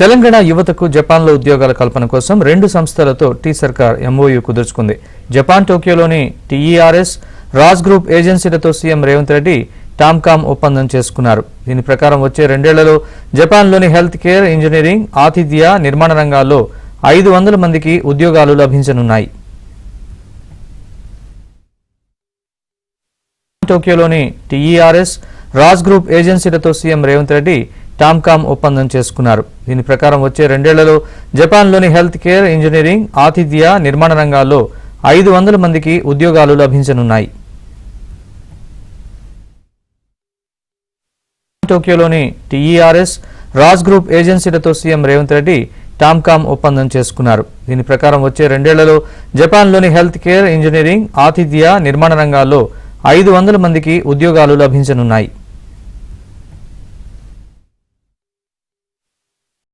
తెలంగాణ యువతకు జపాన్లో ఉద్యోగాల కల్పన కోసం 2 సంస్థలతో టీ సర్కార్ ఎంఓయూ కుదుర్చుకుంది. జపాన్ టోక్యోలోని టీఈఆర్ఎస్, రాజ్ గ్రూప్ ఏజెన్సీలతో సీఎం రేవంత్ రెడ్డి టామ్కామ్ ఒప్పందం చేసుకున్నారు. దీని ప్రకారం వచ్చే 2 ఏళ్లలో జపాన్లోని హెల్త్ కేర్, ఇంజనీరింగ్, ఆతిథ్య, నిర్మాణ రంగాల్లో 500 మందికి ఉద్యోగాలు లభించనున్నాయి. టోక్యోలోని టీఈఆర్ఎస్, రాజ్ గ్రూప్ ఏజెన్సీలతో సీఎం రేవంత్ రెడ్డి టామ్కామ్ ఒప్పందం చేసుకున్నారు. దీని ప్రకారం వచ్చే 2 ఏళ్లలో జపాన్లోని హెల్త్ కేర్, ఇంజనీరింగ్, ఆతిథ్య, నిర్మాణ రంగాల్లో 500 మందికి ఉద్యోగాలు లభించనున్నాయి. టోక్యోలోని టీఈఆర్ఎస్, రాజ్ గ్రూప్ ఏజెన్సీలతో సీఎం రేవంత్ రెడ్డి టామ్కామ్ ఒప్పందం చేసుకున్నారు. దీని ప్రకారం వచ్చే 2 ఏళ్లలో జపాన్లోని హెల్త్ కేర్, ఇంజనీరింగ్, ఆతిథ్య, నిర్మాణ రంగాల్లో 500 మందికి ఉద్యోగాలు లభించనున్నాయి.